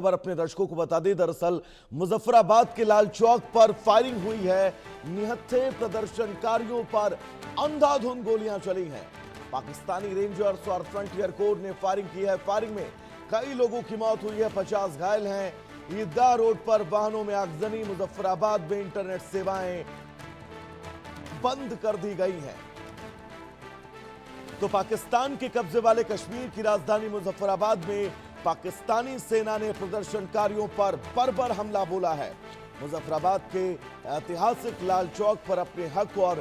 खबर अपने दर्शकों को बता दें, दरअसल मुजफ्फराबाद के लाल चौक पर फायरिंग हुई है। निहत्थे प्रदर्शनकारियों पर अंधाधुंध गोलियां चली हैं। पाकिस्तानी रेंजर्स और फ्रंटियर कोर ने फायरिंग की है। फायरिंग में कई लोगों की मौत हुई है, 50 घायल हैं। ईदगाह रोड पर वाहनों में आगजनी। मुजफ्फराबाद में इंटरनेट सेवाएं बंद कर दी गई हैं। तो पाकिस्तान के कब्जे वाले कश्मीर की राजधानी मुजफ्फराबाद में पाकिस्तानी सेना ने प्रदर्शनकारियों पर बर्बर हमला बोला है। मुजफ्फराबाद के ऐतिहासिक लाल चौक पर अपने हक और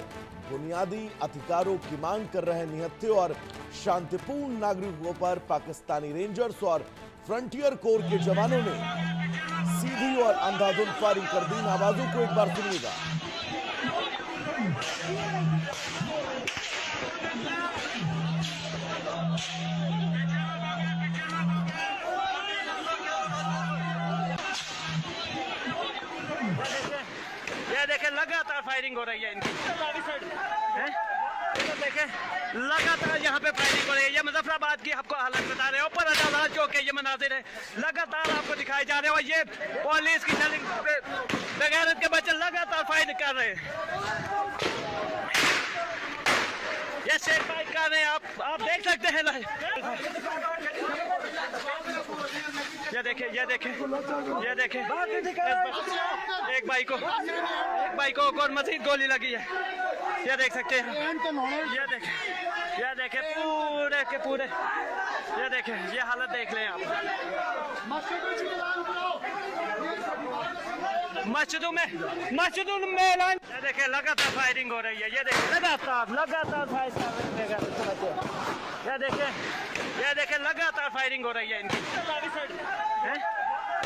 बुनियादी अधिकारों की मांग कर रहे निहत्थे और शांतिपूर्ण नागरिकों पर पाकिस्तानी रेंजर्स और फ्रंटियर कोर के जवानों ने सीधी और अंधाधुंध फायरिंग कर दी। इन आवाजों को एक बार सुनिएगा। ये देखे लगातार फायरिंग हो रही है इनकी। ये देखे लगातार यहाँ पे फायरिंग हो रही है। ये मुजफ्फराबाद की आपको हालत बता रहे हैं। ऊपर अदालत चौक के ये मनाजिर है, लगातार आपको दिखाई जा रहे हो। ये पुलिस की बगैरत के बच्चे लगातार फायरिंग कर रहे हैं। ये शेर फाइट कर रहे हैं, आप देख सकते हैं। ये देखे एक भाई को और मजीद गोली लगी है। ये देख सकते हैं। ये देखे पूरे के पूरे। ये देखे, ये हालत देख लें आप। मस्जिदों में ऐलान। ये देखे लगातार फायरिंग हो रही है। ये देखे लगातार फायर कर रहे हैं। ये देखे लगातार फायरिंग हो रही है इनकी।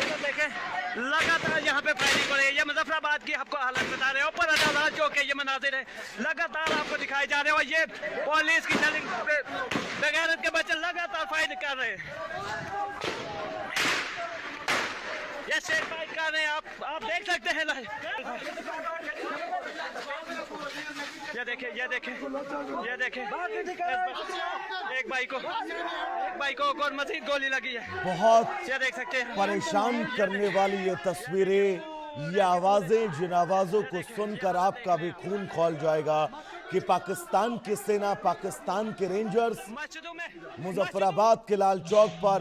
ये देखे लगातार यहाँ पे फायरिंग हो रही है। ये मुजफ्फराबाद की आपको हालत बता रहे हैं। ऊपर अदालत चौक के ये मनाजिर है, लगातार आपको दिखाई जा रहे हो। ये पुलिस की बगैरत के बच्चे लगातार फायरिंग कर रहे हैं। ये शेर फाइट कर रहे हैं, आप देख सकते हैं। ये देखे एक भाई को और मजीद गोली लगी है। बहुत ये देख सकते हैं। परेशान करने वाली ये तस्वीरें, ये आवाजें, जिन आवाजों को सुनकर आपका भी खून खौल जाएगा कि पाकिस्तान की सेना, पाकिस्तान के रेंजर्स मुजफ्फराबाद के लाल चौक पर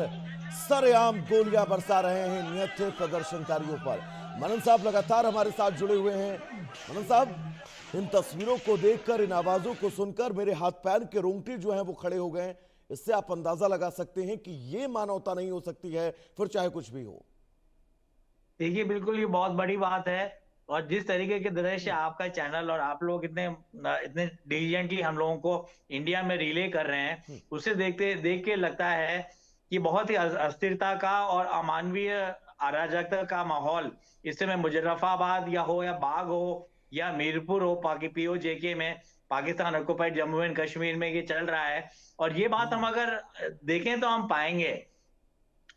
सरेआम गोलियां बरसा रहे हैं निहत्थे प्रदर्शनकारियों पर। मनन साहब लगातार हमारे साथ जुड़े हुए हैं। मनन साहब, इन तस्वीरों को देखकर, इन आवाजों को सुनकर मेरे हाथ पैर के रोंगटे जो हैं वो खड़े हो गए। इससे आप अंदाजा लगा सकते हैं कि ये मानवता नहीं हो सकती है, फिर चाहे कुछ भी हो। देखिए, बिल्कुल ये बहुत बड़ी बात है। और जिस तरीके के दृश्य आपका चैनल और आप लोग इतने डिलीजेंटली हम लोगों को इंडिया में रिले कर रहे हैं, उसे देख के लगता है कि बहुत ही अस्थिरता का और अमानवीय अराजकता का माहौल इस समय मुजफ्फराबाद या बाग हो या मीरपुर हो, POJK में, पाकिस्तान ऑक्युपाइड जम्मू एंड कश्मीर में ये चल रहा है। और ये बात हम अगर देखें तो हम पाएंगे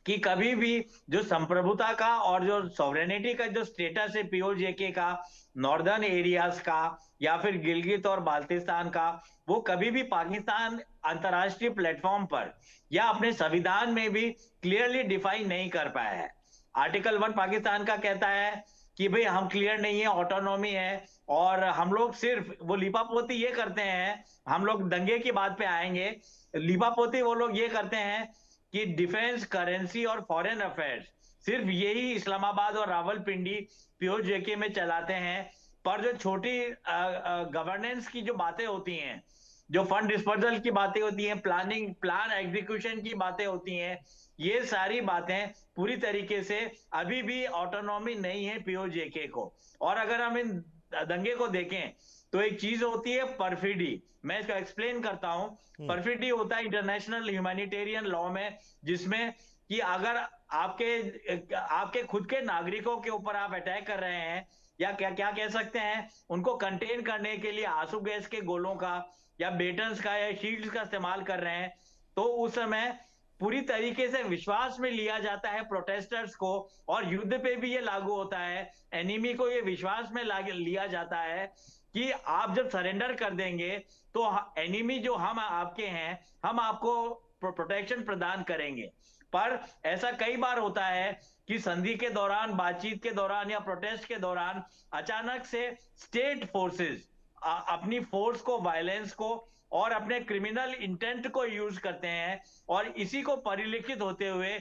कि कभी भी जो संप्रभुता का और जो सॉवरेनिटी का जो स्टेटस है POJK का, नॉर्दर्न एरियाज का या फिर गिलगित और बाल्टिस्तान का, वो कभी भी पाकिस्तान अंतरराष्ट्रीय प्लेटफॉर्म पर या अपने संविधान में भी क्लियरली डिफाइन नहीं कर पाया है। आर्टिकल 1 पाकिस्तान का कहता है कि भाई हम क्लियर नहीं है, ऑटोनॉमी है, और हम लोग सिर्फ वो लिपापोती ये करते हैं। हम लोग दंगे की बात पे आएंगे। लिपापोती वो लोग ये करते हैं कि डिफेंस, करेंसी और फॉरेन अफेयर्स सिर्फ यही इस्लामाबाद और रावलपिंडी POJK में चलाते हैं। पर जो छोटी गवर्नेंस की जो बातें होती हैं, जो फंड डिस्पर्सल की बातें होती हैं, प्लान एग्जीक्यूशन की बातें होती हैं, ये सारी बातें पूरी तरीके से अभी भी ऑटोनॉमी नहीं है POJK को। और अगर हम इन दंगे को देखें तो एक चीज होती है परफिडी। मैं इसको एक्सप्लेन करता हूं। परफिडी होता है इंटरनेशनल ह्यूमैनिटेरियन लॉ में, जिसमें कि अगर आपके खुद के नागरिकों के ऊपर आप अटैक कर रहे हैं, या क्या कह सकते हैं, उनको कंटेन करने के लिए आंसू गैस के गोलों का या बेटन्स का या शील्ड्स का इस्तेमाल कर रहे हैं, तो उस समय पूरी तरीके से विश्वास में लिया जाता है प्रोटेस्टर्स को। और युद्ध पे भी ये लागू होता है। एनिमी को ये विश्वास में लिया जाता है कि आप जब सरेंडर कर देंगे तो एनिमी जो हम आपके हैं, हम आपको प्रोटेक्शन प्रदान करेंगे। पर ऐसा कई बार होता है कि संधि के दौरान, बातचीत के दौरान या प्रोटेस्ट के दौरान अचानक से स्टेट फोर्सेस अपनी फोर्स को, वायलेंस को और अपने क्रिमिनल इंटेंट को यूज करते हैं, और इसी को परिलक्षित होते हुए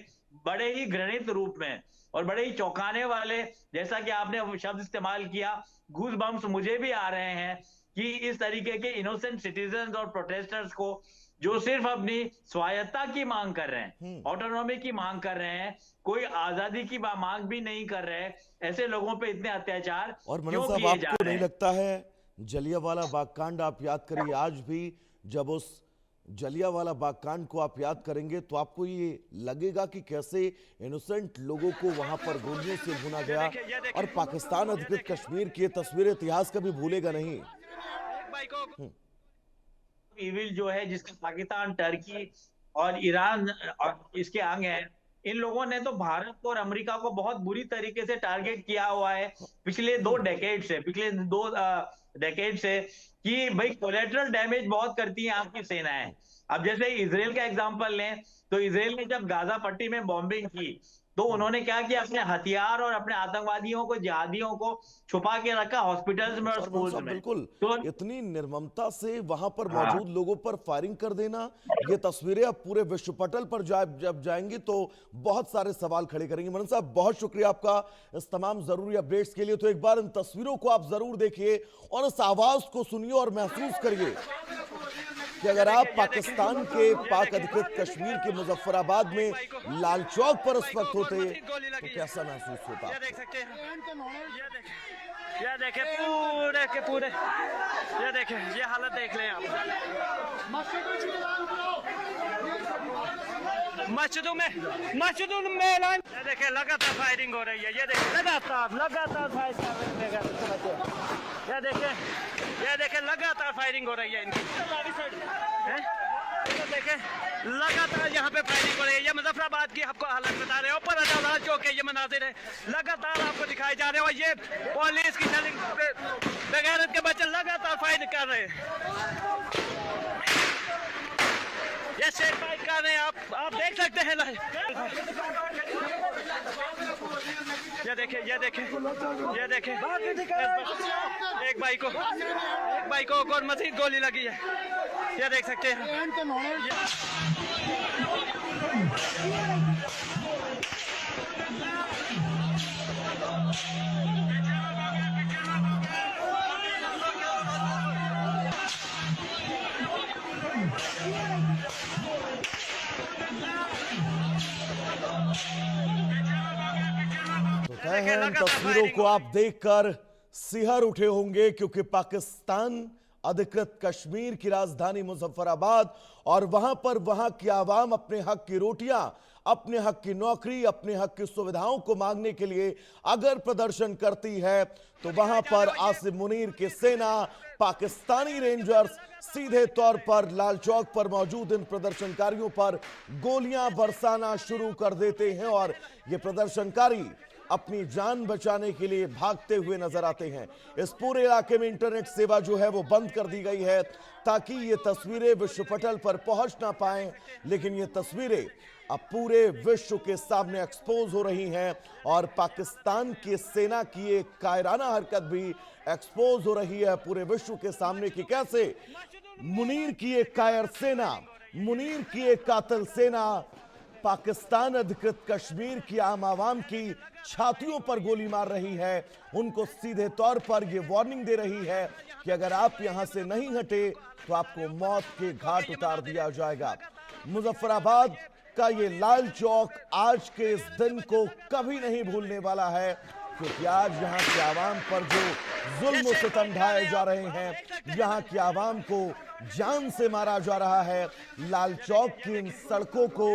बड़े ही घृणित रूप में और बड़े ही चौंकाने वाले, जैसा कि आपने शब्द इस्तेमाल किया, गूज बम्स मुझे भी आ रहे हैं कि इस तरीके के इनोसेंट सिटीजन और प्रोटेस्टर्स को, जो सिर्फ अपनी स्वायत्ता की मांग कर रहे हैं, ऑटोनॉमी की मांग कर रहे हैं, कोई आजादी की मांग भी नहीं कर रहे, ऐसे लोगों पे इतने अत्याचार और मनोज क्यों साहब, किए जा आपको रहे नहीं हैं? लगता है जलियांवाला बाग कांड आप याद करिए, आज भी जब उस जलियांवाला बाग कांड को आप याद करेंगे तो आपको ये लगेगा कि कैसे इनोसेंट लोगों को वहां पर गोलियों से भुना गया, और पाकिस्तान अधिकृत कश्मीर की ये तस्वीर इतिहास कभी भूलेगा नहीं। इविल जो है, जिसका पाकिस्तान, टर्की और ईरान और इसके अंग हैं, इन लोगों ने तो भारत को और अमेरिका को बहुत बुरी तरीके से टारगेट किया हुआ है पिछले 2 डेकेड से कि भाई कोलेटरल डैमेज बहुत करती हैं आपकी सेनाएं। अब जैसे इजराइल का एग्जांपल लें तो इजराइल ने जब गाजा पट्टी में बॉम्बिंग की तो उन्होंने क्या किया, अपने हथियार और अपने आतंकवादियों को, जिहादियों को छुपा के रखा हॉस्पिटल्स में और स्कूल्स में। बिल्कुल, तो इतनी निर्ममता से वहां पर मौजूद लोगों पर फायरिंग कर देना, ये तस्वीरें अब पूरे विश्व पटल पर जब जाएंगी तो बहुत सारे सवाल खड़े करेंगे। मनोज साहब, बहुत शुक्रिया आपका इस तमाम जरूरी अपडेट्स के लिए। तो एक बार इन तस्वीरों को आप जरूर देखिए और इस आवाज को सुनिए और महसूस करिए कि अगर आप पाकिस्तान के पाक अधिकृत कश्मीर के मुजफ्फराबाद में लाल चौक पर इस वक्त होते तो कैसा महसूस होता। ये देख सकते हैं, ये देखे पूरे के पूरे, ये देखे, ये हालत देख लें आप। मस्जिदों में ऐलान, ये देखे लगातार फायरिंग हो रही है, ये देखे लगातार फायरिंग कर रहे हैं, ये देखे लगातार फायरिंग हो रही है इनकी, ये देखे लगातार यहाँ पे फायरिंग हो रही है। ये मुजफ्फराबाद की आपको हालत बता रहे हो, ऊपर अदालत चौक है, ये मनाजिर है लगातार आपको दिखाई जा रहे हो। ये पुलिस की बगैरत के बच्चे लगातार फायरिंग कर रहे हैं, ये शेर फाइट कर रहे हैं, आप देख सकते हैं। ये देखे एक भाई को और मजीद गोली लगी है, ये देख सकते हैं। तो तय है इन तस्वीरों को आप देखकर सिहर उठे होंगे, क्योंकि पाकिस्तान अधिकृत कश्मीर की राजधानी मुजफ्फराबाद और वहां की आवाम अपने हक की रोटियां, अपने हक की नौकरी, अपने हक की सुविधाओं को मांगने के लिए अगर प्रदर्शन करती है तो वहां पर आसिम मुनीर की सेना, पाकिस्तानी रेंजर्स सीधे तौर पर लाल चौक पर मौजूद इन प्रदर्शनकारियों पर गोलियां बरसाना शुरू कर देते हैं और ये प्रदर्शनकारी अपनी जान बचाने के लिए भागते हुए नजर आते हैं। इस पूरे इलाके में इंटरनेट सेवा जो है वो बंद कर दी गई है ताकि ये तस्वीरें विश्व पटल पर पहुंच ना पाएं, लेकिन ये तस्वीरें अब पूरे विश्व के सामने एक्सपोज हो रही हैं और पाकिस्तान की सेना की एक कायराना हरकत भी एक्सपोज हो रही है पूरे विश्व के सामने कि कैसे मुनीर की एक कायर सेना, मुनीर की एक कातिल सेना पाकिस्तान अधिकृत कश्मीर की आम आवाम की छातियों पर गोली मार रही है। उनको सीधे तौर पर यह वार्निंग दे रही है कि अगर आप यहां से नहीं हटे तो आपको मौत के घाट उतार दिया जाएगा। मुजफ्फराबाद का ये लाल चौक आज के इस दिन को कभी नहीं भूलने वाला है, क्योंकि आज यहाँ की आवाम पर जो जुल्म सितम ढाए जा रहे हैं, यहाँ की आवाम को जान से मारा जा रहा है, लाल चौक की इन सड़कों को,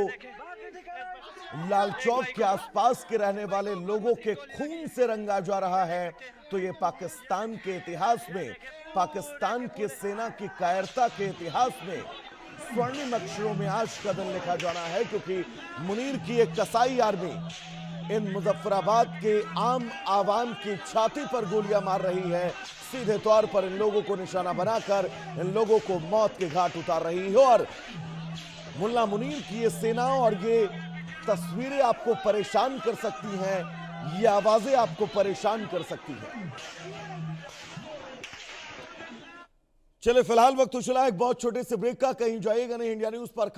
लाल चौक के आसपास के रहने वाले लोगों के खून से रंगा जा रहा है, तो ये पाकिस्तान के इतिहास में, पाकिस्तान के सेना की कायरता के इतिहास में स्वर्णिम अक्षरों में आज का दिन लिखा जाना है, क्योंकि मुनीर की एक कसाई आर्मी इन मुजफ्फराबाद के आम आवाम की छाती पर गोलियां मार रही है, सीधे तौर पर इन लोगों को निशाना बनाकर इन लोगों को मौत के घाट उतार रही है। और मुल्ला मुनीर की ये सेना और ये तस्वीरें आपको परेशान कर सकती हैं, ये आवाजें आपको परेशान कर सकती हैं। चले फिलहाल वक्त हो चला एक बहुत छोटे से ब्रेक का, कहीं जाइएगा नहीं। इंडिया न्यूज पर